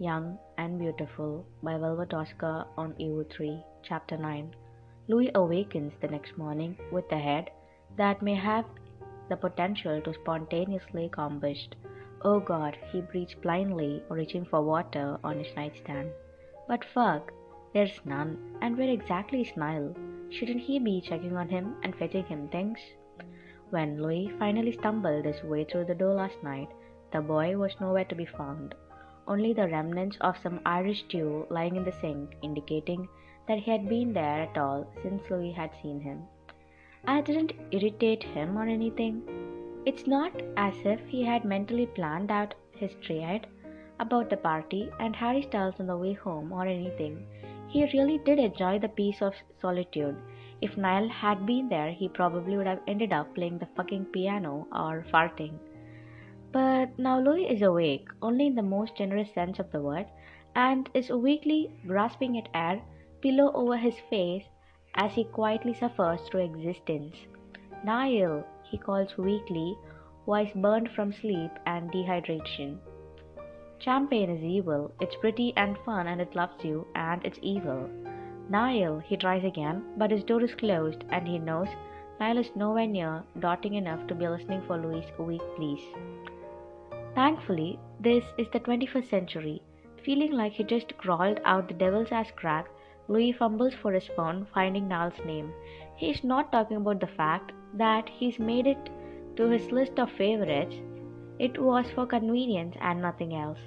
Young and Beautiful by Velvetoscar on EU3, Chapter 9. Louis awakens the next morning with a head that may have the potential to spontaneously combust. Oh God, he breathes blindly, reaching for water on his nightstand. But fuck, there's none, and where exactly is Niall? Shouldn't he be checking on him and fetching him things? When Louis finally stumbled his way through the door last night, the boy was nowhere to be found. Only the remnants of some Irish stew lying in the sink, indicating that he had been there at all since Louis had seen him. I didn't irritate him or anything. It's not as if he had mentally planned out his tirade about the party and Harry Styles on the way home or anything. He really did enjoy the peace of solitude. If Niall had been there, he probably would have ended up playing the fucking piano or farting. But now Louis is awake, only in the most generous sense of the word, and is weakly grasping at air, pillow over his face, as he quietly suffers through existence. Niall, he calls weakly, voice burned from sleep and dehydration. Champagne is evil, it's pretty and fun and it loves you, and it's evil. Niall, he tries again, but his door is closed and he knows Niall is nowhere near dotting enough to be listening for Louis' weak pleas. Thankfully, this is the 21st century. Feeling like he just crawled out the devil's ass crack, Louis fumbles for his phone, finding Niall's name. He is not talking about the fact that he's made it to his list of favorites. It was for convenience and nothing else,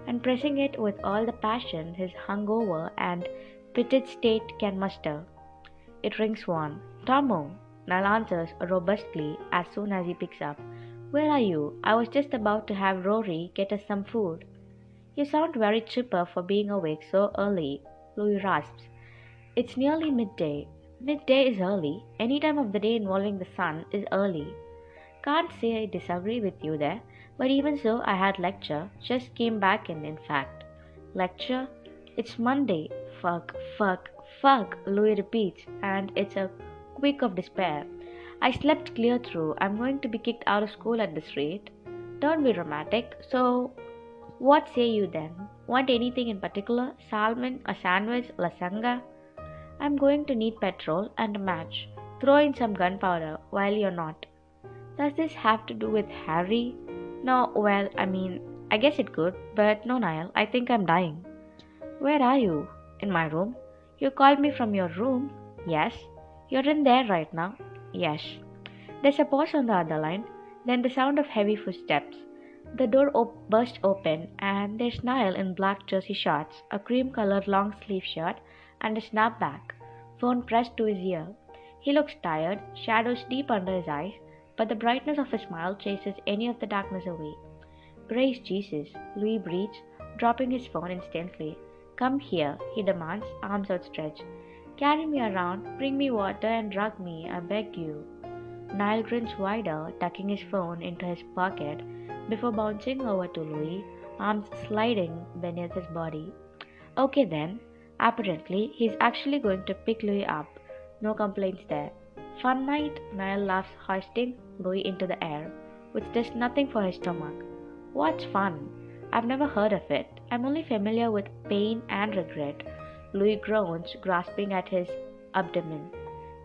and pressing it with all the passion his hungover and pitted state can muster. It rings one. Tomo. Niall answers robustly as soon as he picks up. Where are you? I was just about to have Rory get us some food. You sound very chipper for being awake so early, Louis rasps. It's nearly midday. Midday is early. Any time of the day involving the sun is early. Can't say I disagree with you there, but even so, I had lecture. Just came back in fact. Lecture? It's Monday. Fuck, fuck, fuck, Louis repeats, and it's a quick of despair. I slept clear through. I'm going to be kicked out of school at this rate. Don't be dramatic. So, what say you then? Want anything in particular? Salmon, a sandwich, lasagna? I'm going to need petrol and a match. Throw in some gunpowder while you're not. Does this have to do with Harry? No, well, I guess it could, but no, Niall, I think I'm dying. Where are you? In my room. You called me from your room? Yes. You're in there right now? Yes. There's a pause on the other line, then the sound of heavy footsteps. The door bursts open, and there's Niall in black jersey shorts, a cream-colored long-sleeve shirt, and a snapback, phone pressed to his ear. He looks tired, shadows deep under his eyes, but the brightness of his smile chases any of the darkness away. Praise Jesus, Louis breathes, dropping his phone instantly. Come here, he demands, arms outstretched. Carry me around, bring me water and drug me, I beg you. Niall grins wider, tucking his phone into his pocket before bouncing over to Louis, arms sliding beneath his body. Okay then. Apparently, he's actually going to pick Louis up. No complaints there. Fun night? Niall laughs, hoisting Louis into the air, which does nothing for his stomach. What's fun? I've never heard of it. I'm only familiar with pain and regret. Louis groans, grasping at his abdomen.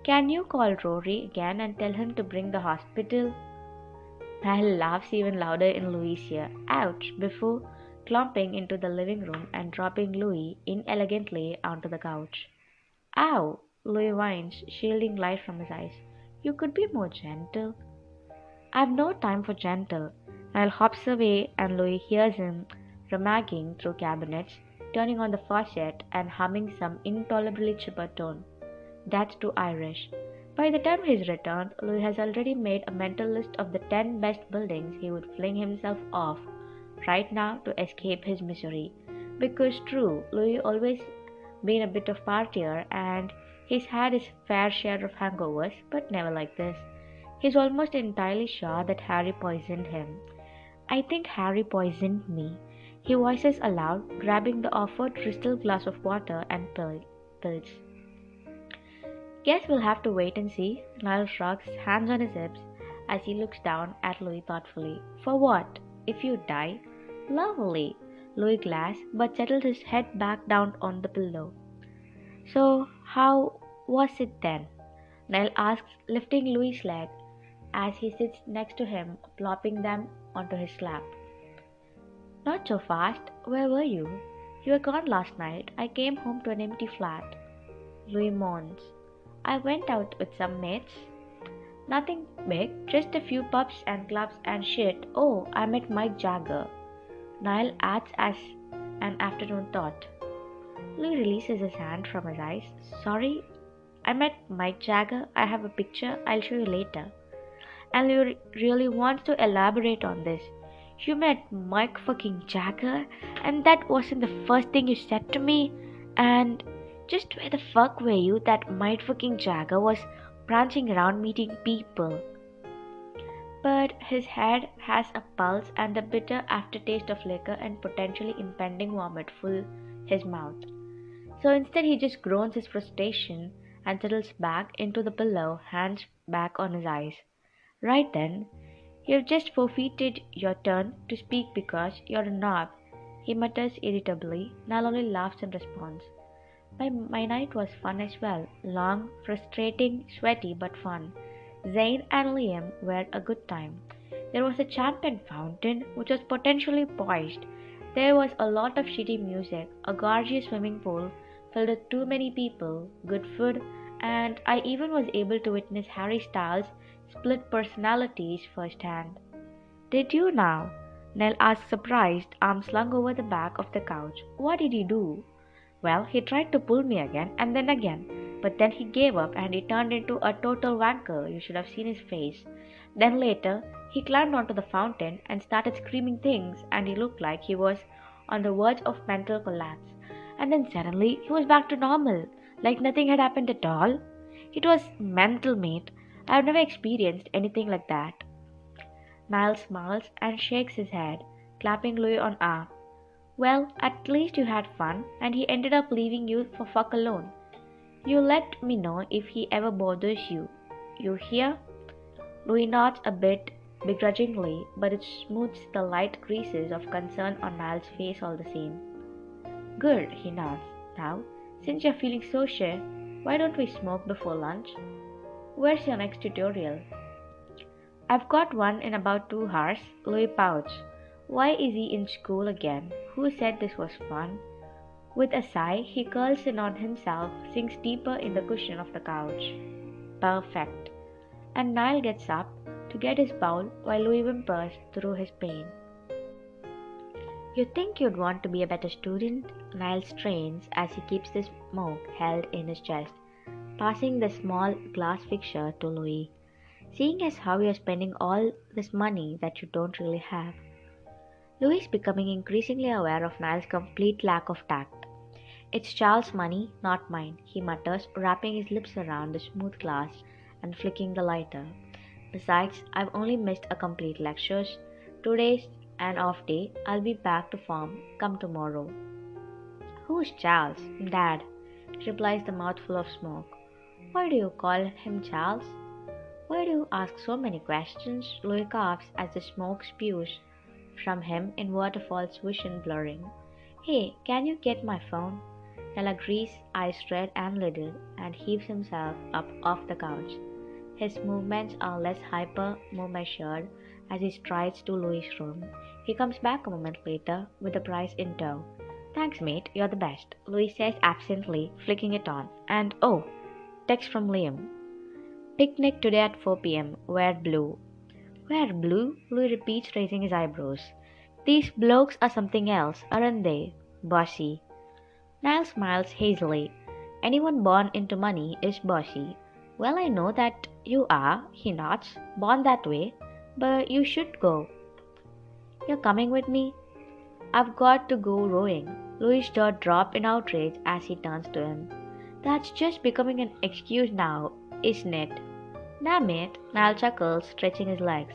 Can you call Rory again and tell him to bring the hospital? Niall laughs even louder in Louis' ear. Ouch! Before clumping into the living room and dropping Louis inelegantly onto the couch. Ow! Louis whines, shielding light from his eyes. You could be more gentle. I've no time for gentle. Niall hops away and Louis hears him rummaging through cabinets, turning on the faucet and humming some intolerably chipper tone. That's too Irish. By the time he's returned, Louis has already made a mental list of the 10 best buildings he would fling himself off right now to escape his misery. Because true, Louis always been a bit of partier and he's had his fair share of hangovers, but never like this. He's almost entirely sure that Harry poisoned him. I think Harry poisoned me, he voices aloud, grabbing the offered crystal glass of water and pills. Guess we'll have to wait and see. Niall shrugs, hands on his hips, as he looks down at Louis thoughtfully. For what? If you die? Lovely. Louis glanced, but settled his head back down on the pillow. So, how was it then? Niall asks, lifting Louis's leg as he sits next to him, plopping them onto his lap. Not so fast. Where were you? You were gone last night. I came home to an empty flat. Louis moans. I went out with some mates. Nothing big, just a few pubs and clubs and shit. Oh, I met Mike Jagger. Niall adds as an afternoon thought. Louis releases his hand from his eyes. Sorry, I met Mike Jagger. I have a picture. I'll show you later. And Louis really wants to elaborate on this. You met Mike fucking Jagger? And that wasn't the first thing you said to me? And just where the fuck were you that Mike fucking Jagger was prancing around meeting people? But his head has a pulse and the bitter aftertaste of liquor and potentially impending vomit fill his mouth. So instead he just groans his frustration and settles back into the pillow, hands back on his eyes. Right then, you've just forfeited your turn to speak because you're a knob, he mutters irritably. Niall only laughs in response. My night was fun as well. Long, frustrating, sweaty, but fun. Zane and Liam were a good time. There was a champagne fountain, which was potentially poised. There was a lot of shitty music, a gorgeous swimming pool filled with too many people, good food, and I even was able to witness Harry Styles' split personalities firsthand. Did you now? Nell asked, surprised, arms slung over the back of the couch. What did he do? Well, he tried to pull me again and then again, but then he gave up and he turned into a total wanker. You should have seen his face. Then later, he climbed onto the fountain and started screaming things, and he looked like he was on the verge of mental collapse. And then suddenly, he was back to normal, like nothing had happened at all. It was mental, mate. I've never experienced anything like that. Niall smiles and shakes his head, clapping Louis on arm. Well, at least you had fun, and he ended up leaving you for fuck alone. You let me know if he ever bothers you. You hear? Louis nods a bit begrudgingly, but it smooths the light creases of concern on Niall's face all the same. Good, he nods. Now, since you're feeling so sure, why don't we smoke before lunch? Where's your next tutorial? I've got one in about 2 hours. Louis pouts. Why is he in school again? Who said this was fun? With a sigh, he curls in on himself, sinks deeper in the cushion of the couch. Perfect. And Niall gets up to get his bowl while Louis whimpers through his pain. You think you'd want to be a better student? Niall strains as he keeps the smoke held in his chest, passing the small glass fixture to Louis. Seeing as how you're spending all this money that you don't really have. Louis is becoming increasingly aware of Niall's complete lack of tact. It's Charles' money, not mine, he mutters, wrapping his lips around the smooth glass and flicking the lighter. Besides, I've only missed a complete lectures. Today's an off day. I'll be back to form come tomorrow. Who's Charles? Dad, replies the mouthful of smoke. Why do you call him Charles? Why do you ask so many questions? Louis coughs as the smoke spews from him in waterfalls, vision blurring. Hey, can you get my phone? Nell agrees, eyes red and little, and heaves himself up off the couch. His movements are less hyper, more measured, as he strides to Louis' room. He comes back a moment later with the prize in tow. Thanks, mate, you're the best, Louis says absently, flicking it on. And oh, text from Liam. Picnic today at 4 p.m. Wear blue. Wear blue? Louis repeats, raising his eyebrows. These blokes are something else, aren't they? Bossy. Niall smiles hazily. Anyone born into money is bossy. Well, I know that you are, he nods, born that way, but you should go. You're coming with me? I've got to go rowing. Louis' jaw drops in outrage as he turns to him. That's just becoming an excuse now, isn't it? Damn it, Niall chuckles, stretching his legs.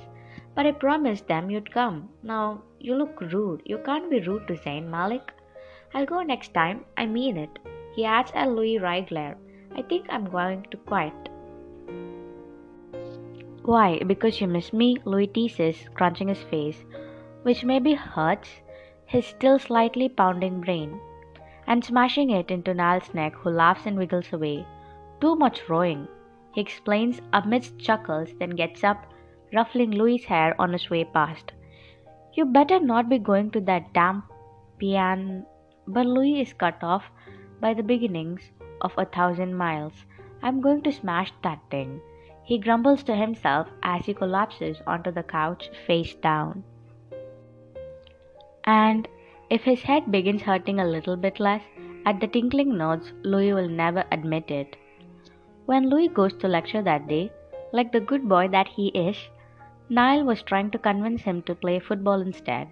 But I promised them you'd come. Now, you look rude. You can't be rude to Zayn Malik. I'll go next time. I mean it. He adds a Louis wry glare. I think I'm going to quit. Why, because you miss me? Louis teases, crunching his face. Which maybe hurts. his still slightly pounding brain, and smashing it into Niall's neck, who laughs and wiggles away. Too much rowing, he explains amidst chuckles, then gets up, ruffling Louis's hair on his way past. You better not be going to that damn pian. But Louis is cut off by the beginnings of 1,000 miles. I'm going to smash that thing, he grumbles to himself as he collapses onto the couch face down. And if his head begins hurting a little bit less, at the tinkling notes, Louis will never admit it. When Louis goes to lecture that day, like the good boy that he is, Niall was trying to convince him to play football instead.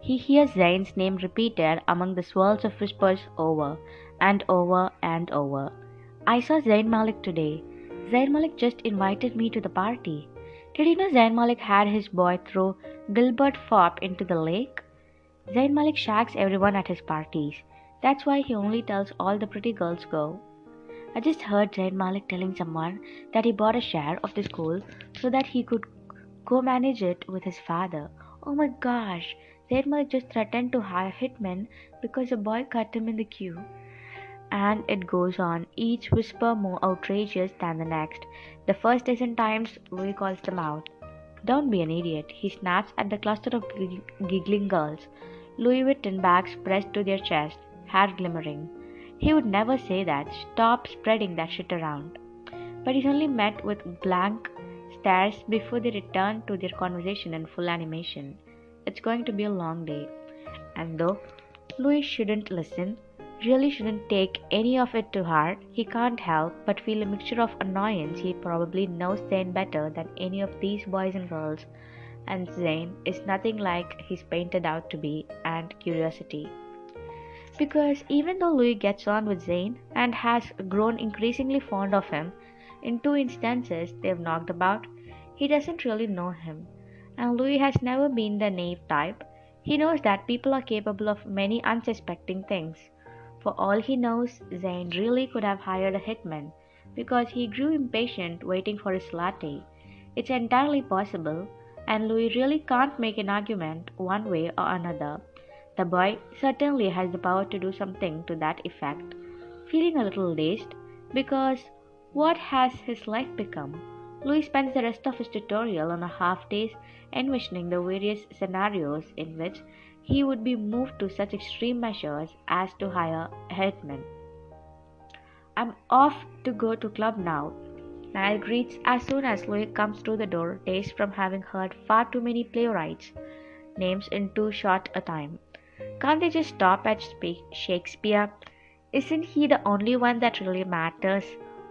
He hears Zayn's name repeated among the swirls of whispers over and over and over. I saw Zayn Malik today. Zayn Malik just invited me to the party. Did you know Zayn Malik had his boy throw Gilbert Fop into the lake? Zayn Malik shags everyone at his parties. That's why he only tells all the pretty girls go. I just heard Zayn Malik telling someone that he bought a share of the school so that he could co-manage it with his father. Oh my gosh, Zayn Malik just threatened to hire hitmen because a boy cut him in the queue. And it goes on, each whisper more outrageous than the next. The first dozen times Louis calls them out. Don't be an idiot, he snaps at the cluster of giggling girls, Louis Vuitton bags pressed to their chest, hair glimmering. He would never say that. Stop spreading that shit around. But he's only met with blank stares before they return to their conversation in full animation. It's going to be a long day. And though Louis shouldn't listen, really shouldn't take any of it to heart, he can't help but feel a mixture of annoyance. He probably knows Zayn better than any of these boys and girls, and Zayn is nothing like he's painted out to be, and curiosity. Because even though Louis gets on with Zayn and has grown increasingly fond of him, in two instances they've knocked about, he doesn't really know him. And Louis has never been the naive type. He knows that people are capable of many unsuspecting things. For all he knows, Zayn really could have hired a hitman, because he grew impatient waiting for his latte. It's entirely possible, and Louis really can't make an argument one way or another. The boy certainly has the power to do something to that effect. Feeling a little dazed, because what has his life become? Louis spends the rest of his tutorial on a half days envisioning the various scenarios in which he would be moved to such extreme measures as to hire a hitman. I'm off to go to club now, Niall greets as soon as Louis comes through the door, dazed from having heard far too many playwrights' names in too short a time. Can't they just stop at Shakespeare? Isn't he the only one that really matters?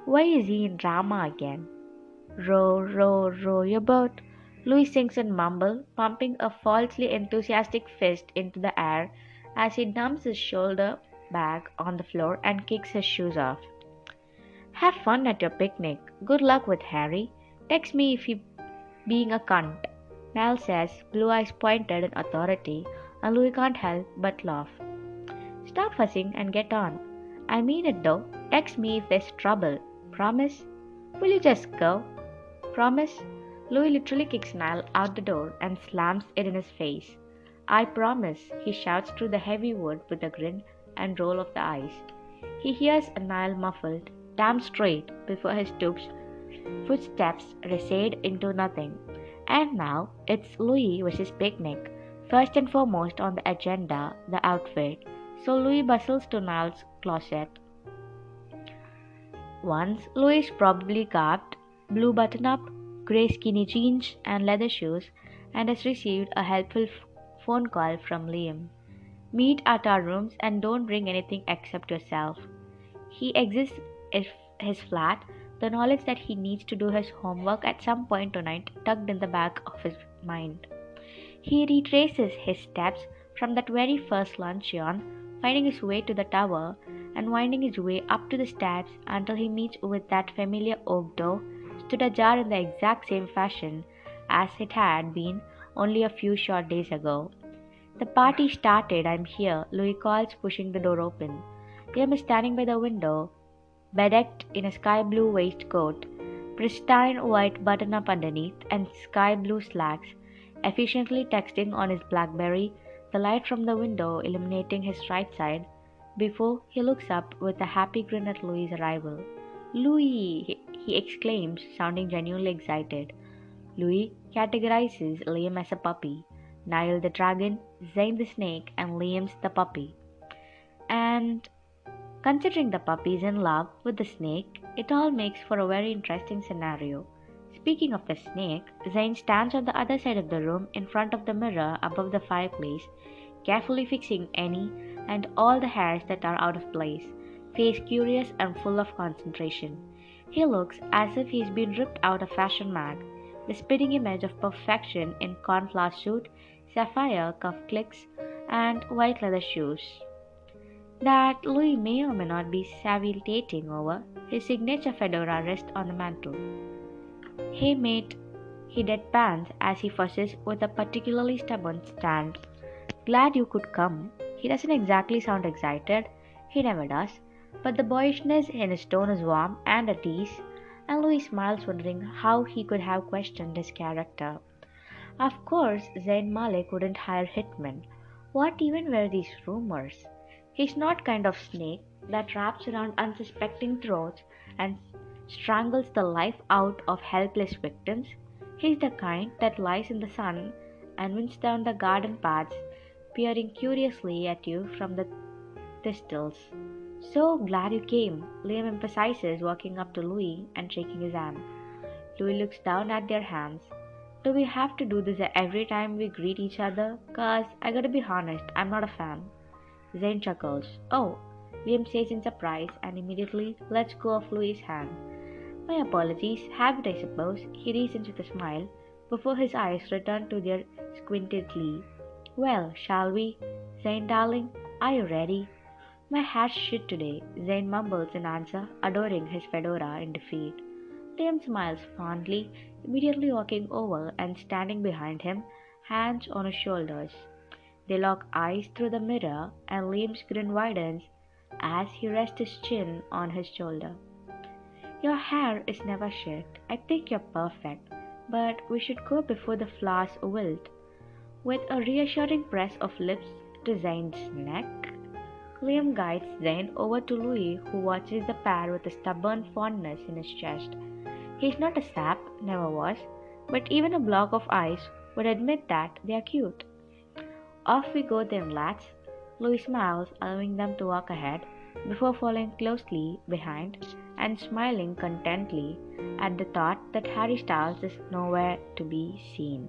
Why is he in drama again? Row, row, row your boat, Louis sings and mumbles, pumping a falsely enthusiastic fist into the air as he dumps his shoulder bag on the floor and kicks his shoes off. Have fun at your picnic. Good luck with Harry. Text me if you being a cunt, Niall says, blue eyes pointed in authority, and Louis can't help but laugh. Stop fussing and get on. I mean it though. Text me if there's trouble. Promise? Will you just go? Promise? Louis literally kicks Niall out the door and slams it in his face. I promise, he shouts through the heavy wood with a grin and roll of the eyes. He hears a Niall muffled, damn straight, before his footsteps recede into nothing. And now it's Louis versus picnic. First and foremost on the agenda, the outfit. So Louis bustles to Niall's closet. Once Louis probably garbed, blue button-up, grey skinny jeans and leather shoes, and has received a helpful phone call from Liam. Meet at our rooms and don't bring anything except yourself. He exits his flat, the knowledge that he needs to do his homework at some point tonight tucked in the back of his mind. He retraces his steps from that very first luncheon, finding his way to the tower and winding his way up to the steps until he meets with that familiar oak door, stood ajar in the exact same fashion as it had been only a few short days ago. The party started. I'm here, Louis calls, pushing the door open. Liam is standing by the window, bedecked in a sky blue waistcoat, pristine white button-up underneath, and sky blue slacks, efficiently texting on his BlackBerry the light from the window illuminating his right side, before he looks up with a happy grin at Louis's arrival. "Louis!" he exclaims, sounding genuinely excited. Louis categorizes Liam as a puppy, Niall the dragon, Zane the snake, and Liam's the puppy. And considering the puppy is in love with the snake, it all makes for a very interesting scenario. Speaking of the snake, Zane stands on the other side of the room in front of the mirror above the fireplace, carefully fixing any and all the hairs that are out of place, face curious and full of concentration. He looks as if he's been ripped out of Fashion Mag, the spitting image of perfection in cornflower suit, sapphire cuff clicks, and white leather shoes. That Louis may or may not be salivating over, his signature fedora rests on the mantel. "Hey mate," he deadpans as he fusses with a particularly stubborn stand. "Glad you could come." He doesn't exactly sound excited, he never does, but the boyishness in his tone is warm and at ease, and Louis smiles, wondering how he could have questioned his character. Of course, Zayn Malik wouldn't hire hitmen. What even were these rumors? He's not kind of snake that wraps around unsuspecting throats and strangles the life out of helpless victims. He's the kind that lies in the sun and winds down the garden paths, peering curiously at you from the thistles. "So glad you came," Liam emphasizes, walking up to Louis and shaking his hand. Louis looks down at their hands. "Do we have to do this every time we greet each other? 'Cause I gotta be honest, I'm not a fan." Zane chuckles. "Oh," Liam says in surprise, and immediately lets go of Louis' hand. "My apologies, habit I suppose," he reasons with a smile, before his eyes return to their squintedly. "Well, shall we? Zane darling, are you ready?" "My hair's shit today," Zane mumbles in answer, adoring his fedora in defeat. Liam smiles fondly, immediately walking over and standing behind him, hands on his shoulders. They lock eyes through the mirror, and Liam's grin widens as he rests his chin on his shoulder. "Your hair is never shit. I think you're perfect, but we should go before the flowers wilt." With a reassuring press of lips to Zane's neck, Liam guides Zane over to Louis, who watches the pair with a stubborn fondness in his chest. He's not a sap, never was, but even a block of ice would admit that they are cute. "Off we go then, lads." Louis smiles, allowing them to walk ahead, before following closely behind and smiling contentedly at the thought that Harry Styles is nowhere to be seen.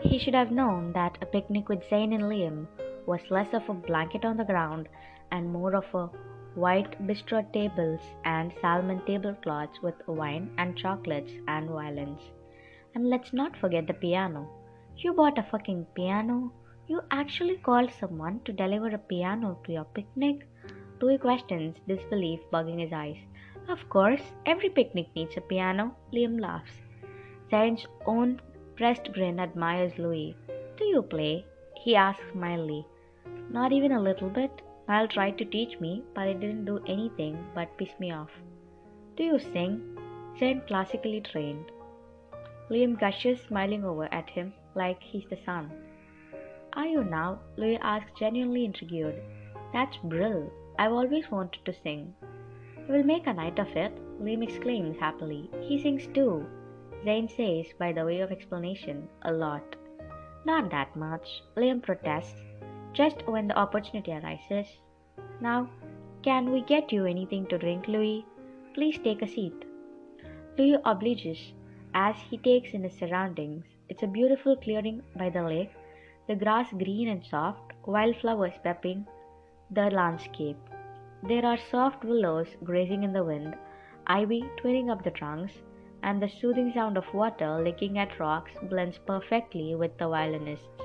He should have known that a picnic with Zane and Liam was less of a blanket on the ground and more of a white bistro tables and salmon tablecloths with wine and chocolates and violins. And let's not forget the piano. You bought a fucking piano? You actually called someone to deliver a piano to your picnic? Louis questions, disbelief bugging his eyes. "Of course, every picnic needs a piano," Liam laughs. Zane's own pressed grin admires Louis. "Do you play?" he asks mildly. "Not even a little bit. Niall tried to teach me, but it didn't do anything but piss me off." "Do you sing?" Zane classically trained. Liam gushes, smiling over at him like he's the sun. "Are you now?" Louis asks, genuinely intrigued. "That's brill. I've always wanted to sing." "We'll make a night of it," Liam exclaims happily. "He sings too," Zane says by the way of explanation, "a lot." "Not that much," Liam protests, "just when the opportunity arises. Now, can we get you anything to drink, Louis? Please take a seat." Louis obliges as he takes in his surroundings. It's a beautiful clearing by the lake, the grass green and soft, wildflowers peppering the landscape. There are soft willows grazing in the wind, ivy twining up the trunks, and the soothing sound of water licking at rocks blends perfectly with the violinists.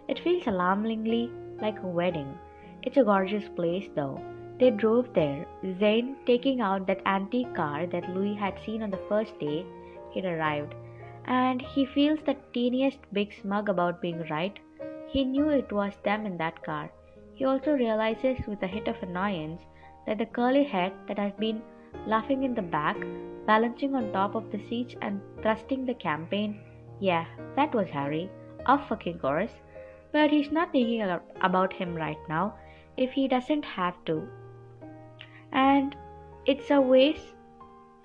It feels alarmingly like a wedding. It's a gorgeous place, though. They drove there, Zane taking out that antique car that Louis had seen on the first day he'd arrived, and he feels the teeniest bit smug about being right. He knew it was them in that car. He also realizes with a hit of annoyance that the curly head that has been laughing in the back, balancing on top of the seats and thrusting the campaign, yeah, that was Harry, of fucking course. But he's not thinking about him right now if he doesn't have to. And it's a ways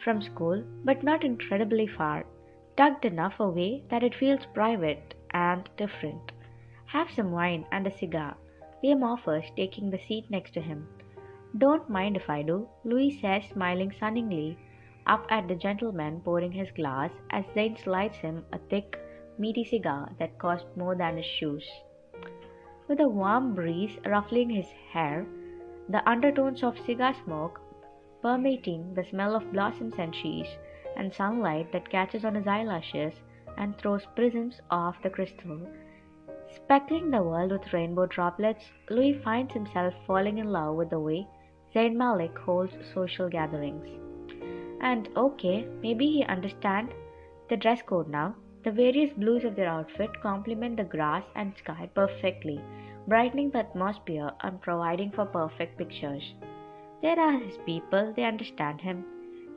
from school, but not incredibly far, tucked enough away that it feels private and different. Have some wine and a cigar, Liam offers, taking the seat next to him. Don't mind if I do, Louis says, smiling sunningly up at the gentleman pouring his glass as Zane slides him a thick, meaty cigar that cost more than his shoes. With a warm breeze ruffling his hair, the undertones of cigar smoke permeating the smell of blossoms and cheese, and sunlight that catches on his eyelashes and throws prisms off the crystal. Speckling the world with rainbow droplets, Louis finds himself falling in love with the way Zayn Malik holds social gatherings. And okay, maybe he understands the dress code now. The various blues of their outfit complement the grass and sky perfectly, brightening the atmosphere and providing for perfect pictures. There are his people, they understand him.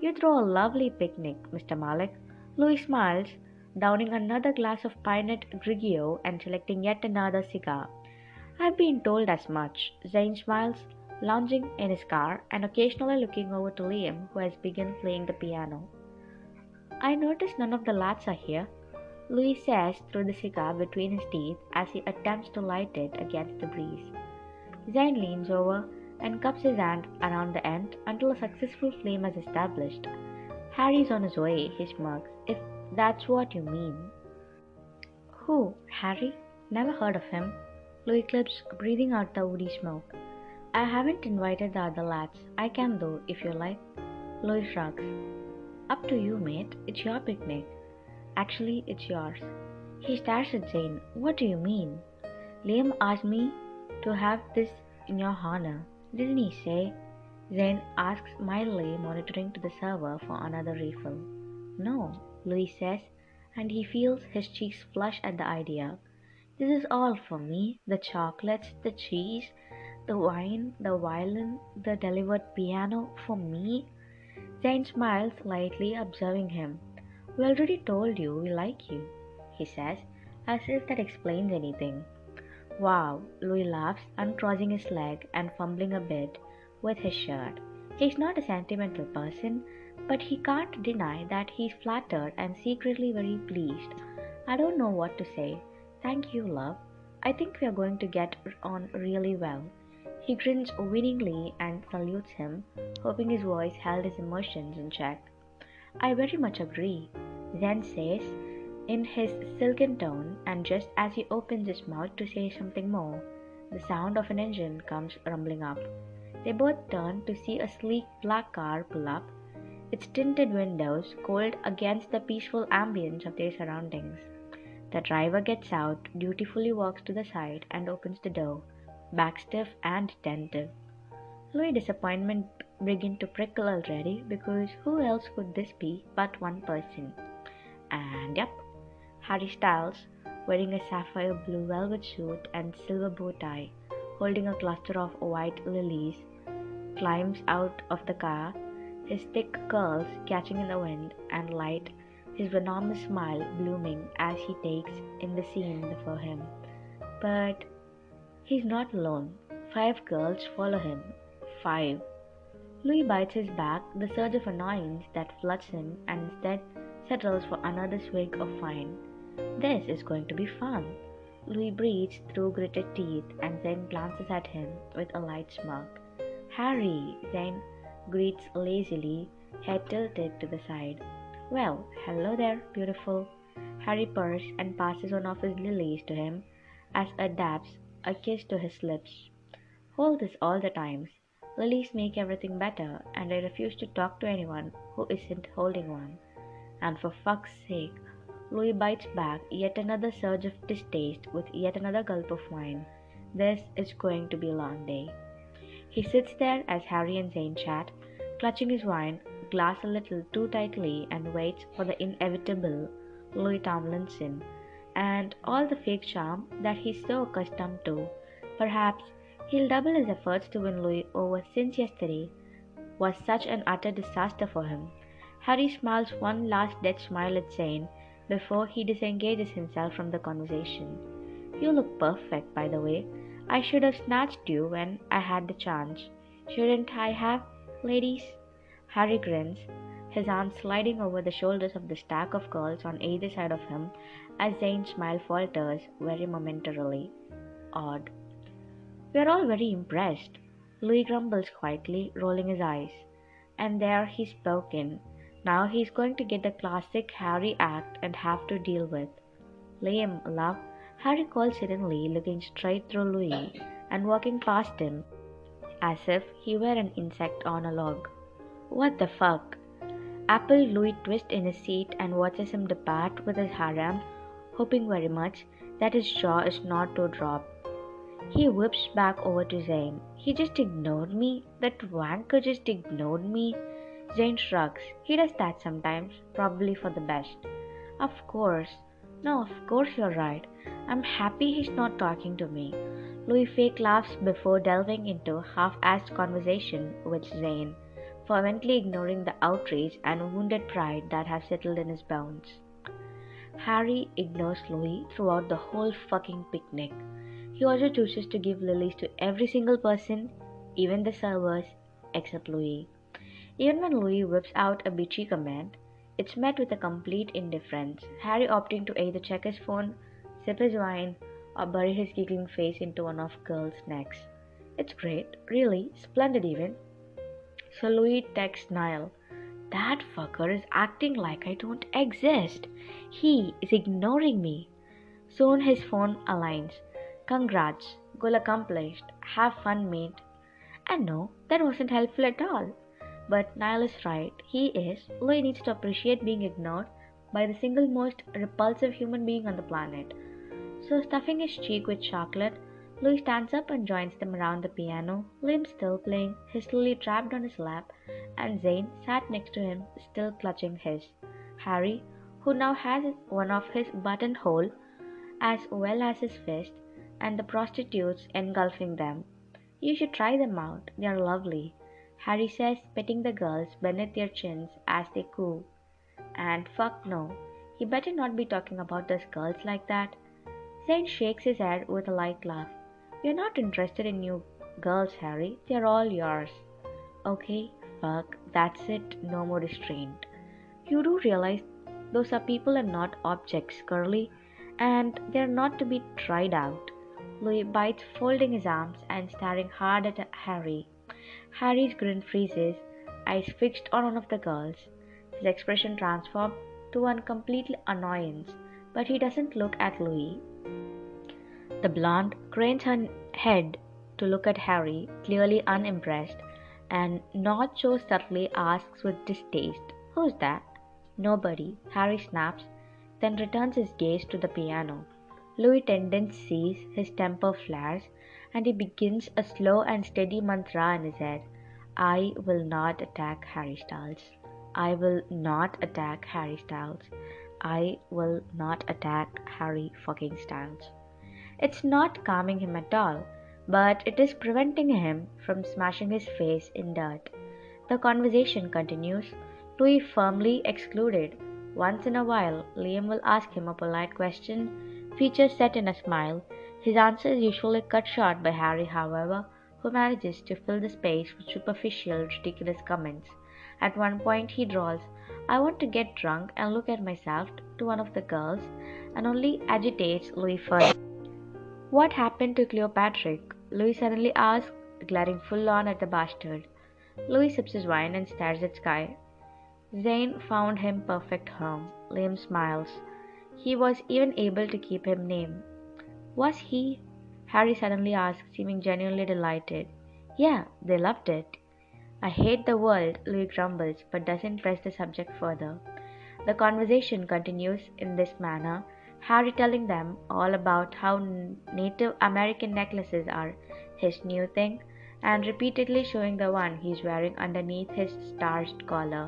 You throw a lovely picnic, Mr. Malik. Louis smiles, downing another glass of Pinot Grigio and selecting yet another cigar. I've been told as much. Zane smiles, lounging in his car and occasionally looking over to Liam, who has begun playing the piano. I notice none of the lads are here, Louis says through the cigar between his teeth as he attempts to light it against the breeze. Zane leans over and cups his hand around the end until a successful flame is established. Harry's on his way, he smirks, if that's what you mean. Who, Harry? Never heard of him. Louis clips, breathing out the woody smoke. I haven't invited the other lads. I can though, if you like. Louis shrugs. Up to you, mate. It's your picnic. Actually, it's yours. He stares at Zane. What do you mean? Liam asked me to have this in your honor. Didn't he say? Zane asks mildly, monitoring to the server for another refill. No, Louis says, and he feels his cheeks flush at the idea. This is all for me. The chocolates, the cheese, the wine, the violin, the delivered piano for me. Zane smiles lightly, observing him. We already told you we like you, he says, as if that explains anything. Wow, Louis laughs, uncrossing his leg and fumbling a bit with his shirt. He's not a sentimental person, but he can't deny that he's flattered and secretly very pleased. I don't know what to say. Thank you, love. I think we are going to get on really well. He grins winningly and salutes him, hoping his voice held his emotions in check. I very much agree, Zen says in his silken tone, and just as he opens his mouth to say something more, the sound of an engine comes rumbling up. They both turn to see a sleek black car pull up, its tinted windows cold against the peaceful ambience of their surroundings. The driver gets out, dutifully walks to the side, and opens the door, back stiff and attentive. Louis' disappointment begin to prickle already, because who else could this be but one person? And yep, Harry Styles, wearing a sapphire blue velvet suit and silver bow tie, holding a cluster of white lilies, climbs out of the car, his thick curls catching in the wind and light, his venomous smile blooming as he takes in the scene before him. But he's not alone. 5 girls follow him. 5. Louis bites his back, the surge of annoyance that floods him, and instead settles for another swig of wine. This is going to be fun. Louis breathes through gritted teeth and then glances at him with a light smirk. Harry, then greets lazily, head tilted to the side. Well, hello there, beautiful. Harry purrs and passes one of his lilies to him as adapts a kiss to his lips. Hold this all the times. Lilies make everything better, and I refuse to talk to anyone who isn't holding one. And for fuck's sake, Louis bites back yet another surge of distaste with yet another gulp of wine. This is going to be a long day. He sits there as Harry and Zane chat, clutching his wine glass a little too tightly, and waits for the inevitable Louis Tomlinson and all the fake charm that he's so accustomed to. Perhaps he'll double his efforts to win Louis over, since yesterday was such an utter disaster for him. Harry smiles one last dead smile at Zane before he disengages himself from the conversation. You look perfect, by the way. I should have snatched you when I had the chance. Shouldn't I have, ladies? Harry grins, his arms sliding over the shoulders of the stack of girls on either side of him as Zane's smile falters very momentarily. Odd. We're all very impressed. Louis grumbles quietly, rolling his eyes. And there he's spoken. Now he's going to get the classic Harry act and have to deal with. Liam, love, Harry called suddenly, looking straight through Louis and walking past him as if he were an insect on a log. What the fuck? Apple Louis twists in his seat and watches him depart with his harem, hoping very much that his jaw is not to drop. He whips back over to Zane. He just ignored me? That wanker just ignored me? Zane shrugs. He does that sometimes, probably for the best. Of course. No, of course you're right. I'm happy he's not talking to me. Louis fake laughs before delving into half-assed conversation with Zane, fervently ignoring the outrage and wounded pride that have settled in his bones. Harry ignores Louis throughout the whole fucking picnic. He also chooses to give lilies to every single person, even the servers, except Louis. Even when Louis whips out a bitchy comment, it's met with a complete indifference, Harry opting to either check his phone, sip his wine, or bury his giggling face into one of girls' necks. It's great, really, splendid even. So Louis texts Niall, "That fucker is acting like I don't exist. He is ignoring me." Soon his phone aligns. "Congrats, goal accomplished. Have fun, mate." And no, that wasn't helpful at all. But Niall is right. He is. Louis needs to appreciate being ignored by the single most repulsive human being on the planet. So stuffing his cheek with chocolate, Louis stands up and joins them around the piano, Liam still playing, his Lily trapped on his lap, and Zane sat next to him, still clutching his. Harry, who now has one of his buttonhole as well as his fist, and the prostitutes engulfing them. "You should try them out. They are lovely," Harry says, petting the girls beneath their chins as they coo. And fuck no, he better not be talking about those girls like that. Zane shakes his head with a light laugh. "You're not interested in new girls, Harry. They're all yours." Okay, fuck, that's it. No more restraint. You do realize those are people and not objects, Curly, and they're not to be tried out. Louis bites, folding his arms and staring hard at Harry. Harry's grin freezes, eyes fixed on one of the girls. His expression transforms to one complete annoyance, but he doesn't look at Louis. The blonde cranes her head to look at Harry, clearly unimpressed, and not so subtly asks with distaste, "Who's that?" "Nobody," Harry snaps, then returns his gaze to the piano. Louis' tendons seize, his temper flares, and he begins a slow and steady mantra in his head. "I will not attack Harry Styles. I will not attack Harry Styles. I will not attack Harry fucking Styles." It's not calming him at all, but it is preventing him from smashing his face in dirt. The conversation continues, Louis firmly excluded. Once in a while, Liam will ask him a polite question, features set in a smile. His answer is usually cut short by Harry, however, who manages to fill the space with superficial, ridiculous comments. At one point he drawls, "I want to get drunk and look at myself," to one of the girls, and only agitates Louis further. "What happened to Cleopatra?" Louis suddenly asks, glaring full on at the bastard. Louis sips his wine and stares at sky. Zane found him perfect home. Liam smiles. He was even able to keep him name. "Was he?" Harry suddenly asked, seeming genuinely delighted. "Yeah, they loved it." "I hate the world," Louis grumbles, but doesn't press the subject further. The conversation continues in this manner, Harry telling them all about how Native American necklaces are his new thing, and repeatedly showing the one he's wearing underneath his starched collar.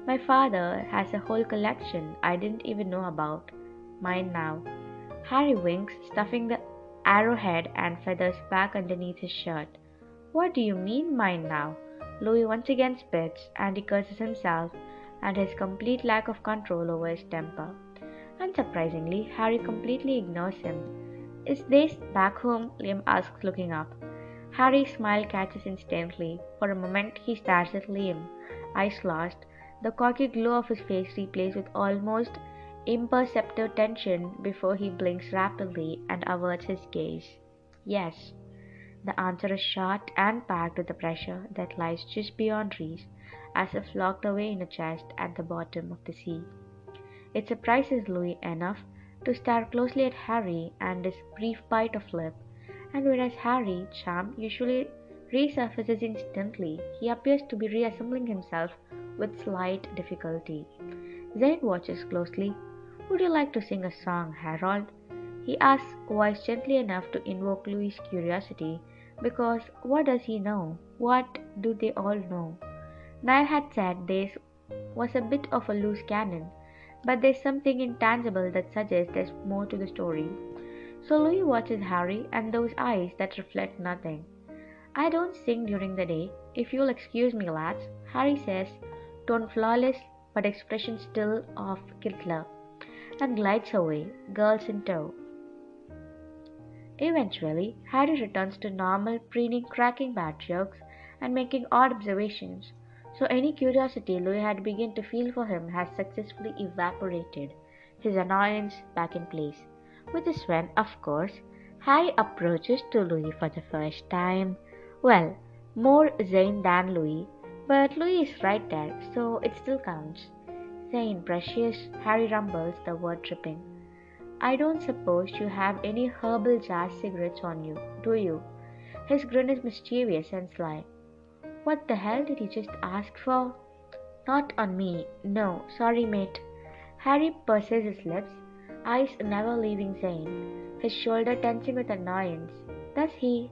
"My father has a whole collection I didn't even know about. Mine now." Harry winks, stuffing the arrowhead and feathers back underneath his shirt. "What do you mean, mine now?" Louis once again spits, and he curses himself and his complete lack of control over his temper. Unsurprisingly, Harry completely ignores him. Is this back home? Liam asks, looking up. Harry's smile catches instantly. For a moment, he stares at Liam, eyes lost, the cocky glow of his face replaced with almost imperceptible tension before he blinks rapidly and averts his gaze. Yes. The answer is short and packed with the pressure that lies just beyond reach, as if locked away in a chest at the bottom of the sea. It surprises Louis enough to stare closely at Harry and his brief bite of lip, and whereas Harry, charm usually resurfaces instantly, he appears to be reassembling himself with slight difficulty. Zayn watches closely. Would you like to sing a song, Harold? He asks, voice gently enough to invoke Louis' curiosity, because what does he know? What do they all know? Niall had said this was a bit of a loose cannon, but there's something intangible that suggests there's more to the story. So Louis watches Harry and those eyes that reflect nothing. I don't sing during the day, if you'll excuse me, lads, Harry says, tone flawless but expression still of Hitler, and glides away, girls in tow. Eventually, Harry returns to normal preening, cracking bad jokes, and making odd observations, so any curiosity Louis had begun to feel for him has successfully evaporated, his annoyance back in place. Which is when, of course, Harry approaches to Louis for the first time. Well, more Zayn than Louis, but Louis is right there, so it still counts. Zayn, precious, Harry rumbles, the word tripping. I don't suppose you have any herbal jazz cigarettes on you, do you? His grin is mischievous and sly. What the hell did you just ask for? Not on me. No, sorry mate. Harry purses his lips, eyes never leaving Zayn, his shoulder tensing with annoyance. Does he?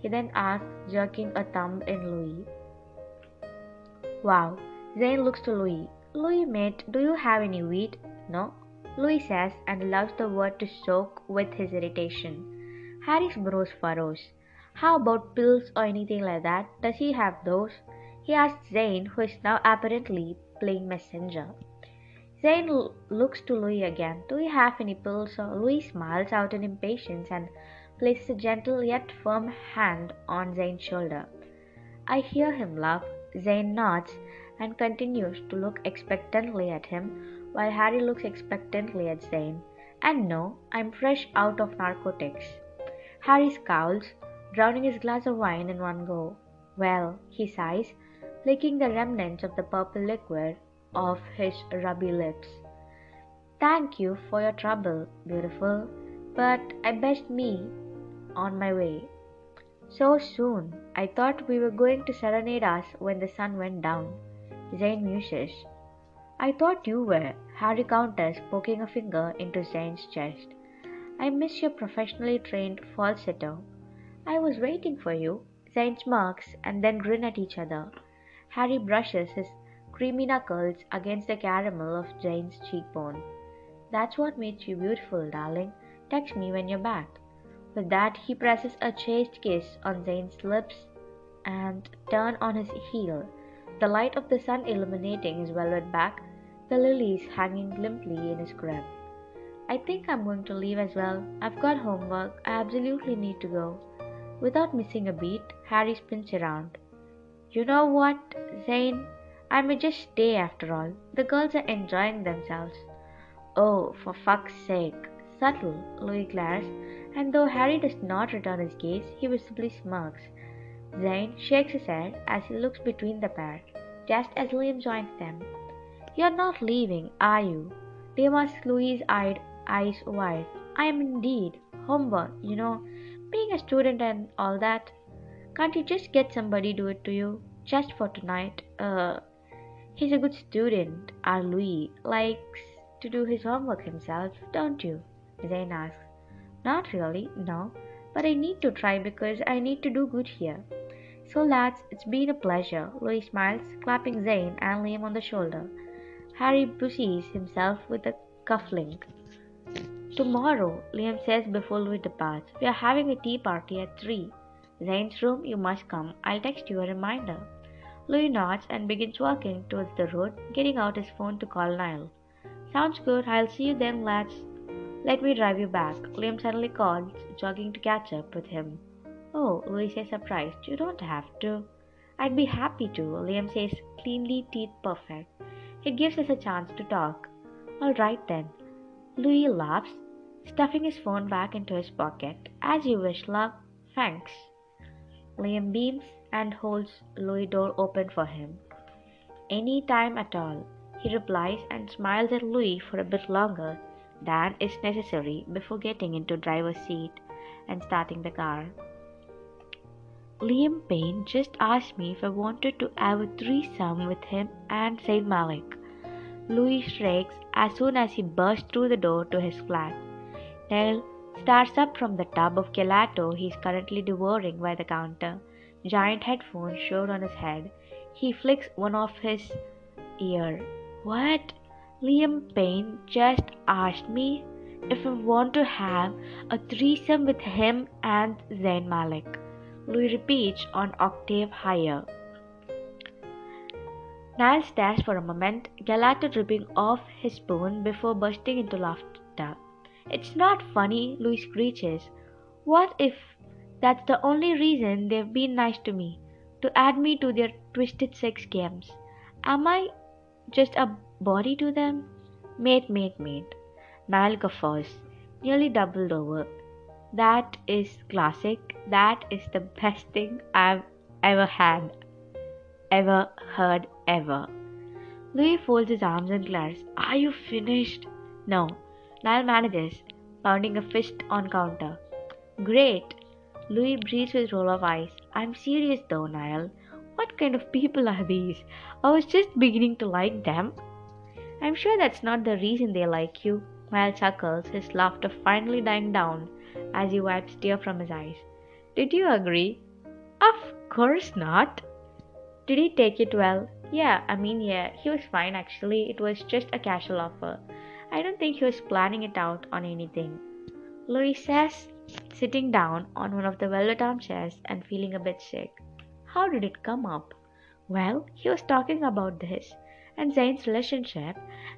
He then asks, jerking a thumb in Louis. Wow. Zayn looks to Louis. Louis mate, do you have any weed? No. Louis says and allows the word to soak with his irritation. Harry's brows furrows. How about pills or anything like that? Does he have those? He asks Zayn, who is now apparently playing messenger. Zayn looks to Louis again. Do you have any pills? Louis smiles out in impatience and places a gentle yet firm hand on Zayn's shoulder. I hear him, love. Zayn nods and continues to look expectantly at him, while Harry looks expectantly at Zayn. And no, I'm fresh out of narcotics. Harry scowls, drowning his glass of wine in one go. Well, he sighs, licking the remnants of the purple liquid off his rubby lips. Thank you for your trouble, beautiful, but I best me on my way. So soon. I thought we were going to serenade us when the sun went down. Zayn muses. I thought you were, Harry counters, poking a finger into Zayn's chest. I miss your professionally trained falsetto. I was waiting for you. Zayn smirks and then grin at each other. Harry brushes his creamy knuckles against the caramel of Zayn's cheekbone. That's what makes you beautiful, darling. Text me when you're back. With that, he presses a chaste kiss on Zayn's lips and turns on his heel, the light of the sun illuminating his velvet back, the lilies hanging limply in his grip. I think I'm going to leave as well. I've got homework. I absolutely need to go. Without missing a beat, Harry spins around. You know what, Zayn? I may just stay after all. The girls are enjoying themselves. Oh, for fuck's sake. Subtle, Louis glares, and though Harry does not return his gaze, he visibly smirks. Zayn shakes his head as he looks between the pair, just as Liam joins them. You're not leaving, are you? Liam asks, Louis' eyes wide. I am indeed. Homework, you know, being a student and all that. Can't you just get somebody do it to you? Just for tonight. He's a good student, our Louis. Likes to do his homework himself, don't you? Zayn asks. Not really, no. But I need to try because I need to do good here. So lads, it's been a pleasure. Louis smiles, clapping Zayn and Liam on the shoulder. Harry busies himself with a cufflink. Tomorrow, Liam says before Louis departs, we are having a tea party at 3. Zayn's room, you must come. I'll text you a reminder. Louis nods and begins walking towards the road, getting out his phone to call Niall. Sounds good. I'll see you then, lads. Let me drive you back. Liam suddenly calls, jogging to catch up with him. Oh, Louis says surprised. You don't have to. I'd be happy to, Liam says, cleanly teeth perfect. It gives us a chance to talk. All right then. Louis laughs, stuffing his phone back into his pocket. As you wish, love. Thanks. Liam beams and holds Louis' door open for him. Any time at all, he replies and smiles at Louis for a bit longer than is necessary before getting into driver's seat and starting the car. Liam Payne just asked me if I wanted to have a threesome with him and Saint Malik. Louis shrieks as soon as he bursts through the door to his flat. Nell starts up from the tub of gelato he is currently devouring by the counter. Giant headphones showed on his head. He flicks one off his ear. What? Liam Payne just asked me if I want to have a threesome with him and Zayn Malik. Louis repeats on octave higher. Niall stares for a moment, gelato dripping off his spoon before bursting into laughter. It's not funny, Louis screeches. What if that's the only reason they've been nice to me? To add me to their twisted sex games? Am I just a body to them? Mate. Niall guffaws, nearly doubled over. That is classic. That is the best thing I've ever had. Ever heard, ever. Louis folds his arms and glares. Are you finished? No. Niall manages, pounding a fist on counter. Great. Louis breathes with roll of eyes. I'm serious though, Niall. What kind of people are these? I was just beginning to like them. I'm sure that's not the reason they like you. Niall chuckles, his laughter finally dying down as he wipes tear from his eyes. Did you agree? Of course not. Did he take it well? Yeah, he was fine actually. It was just a casual offer. I don't think he was planning it out on anything. Louis says, sitting down on one of the velvet armchairs and feeling a bit sick. How did it come up? Well, he was talking about this and Zayn's relationship,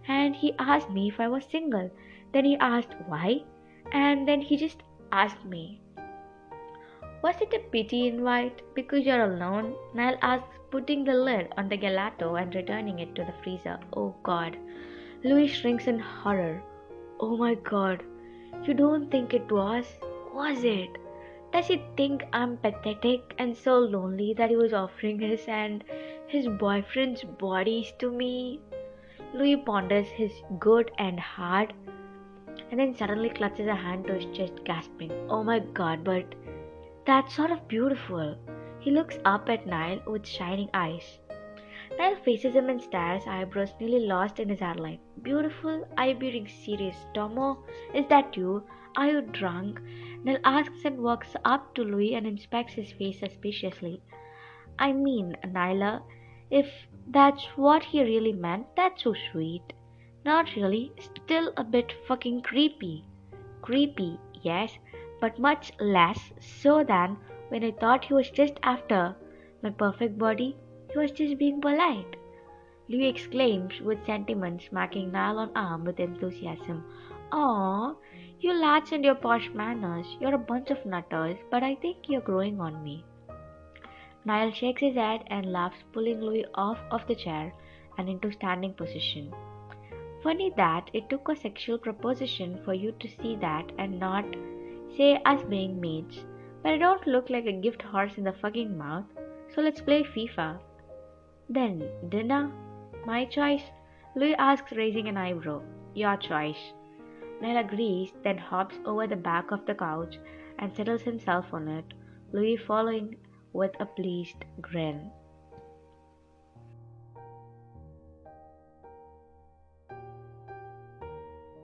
and he asked me if I was single. Then he asked why, and then he just asked me. Was it a pity invite because you're alone? Niall asks, putting the lid on the gelato and returning it to the freezer. Oh God. Louis shrinks in horror. Oh my God. You don't think it was? Was it? Does he think I'm pathetic and so lonely that he was offering his and his boyfriend's bodies to me? Louis ponders his good and hard and then suddenly clutches a hand to his chest, gasping. Oh my God, but that's sort of beautiful. He looks up at Niall with shining eyes. Niall faces him and stares, eyebrows nearly lost in his hairline. Beautiful? Are you being serious, Tomo? Is that you? Are you drunk? Niall asks and walks up to Louis and inspects his face suspiciously. I mean, Nyla, if that's what he really meant, that's so sweet. Not really, still a bit fucking creepy. Creepy, yes, but much less so than when I thought he was just after my perfect body. He was just being polite. Louis exclaims with sentiment, smacking Niall on arm with enthusiasm. Aw, you lads and your posh manners. You're a bunch of nutters, but I think you're growing on me. Niall shakes his head and laughs, pulling Louis off of the chair and into standing position. Funny that it took a sexual proposition for you to see that and not say us being mates. But I don't look like a gift horse in the fucking mouth, so let's play FIFA. Then, dinner? My choice? Louis asks, raising an eyebrow. Your choice. Niall agrees, then hops over the back of the couch and settles himself on it, Louis following with a pleased grin.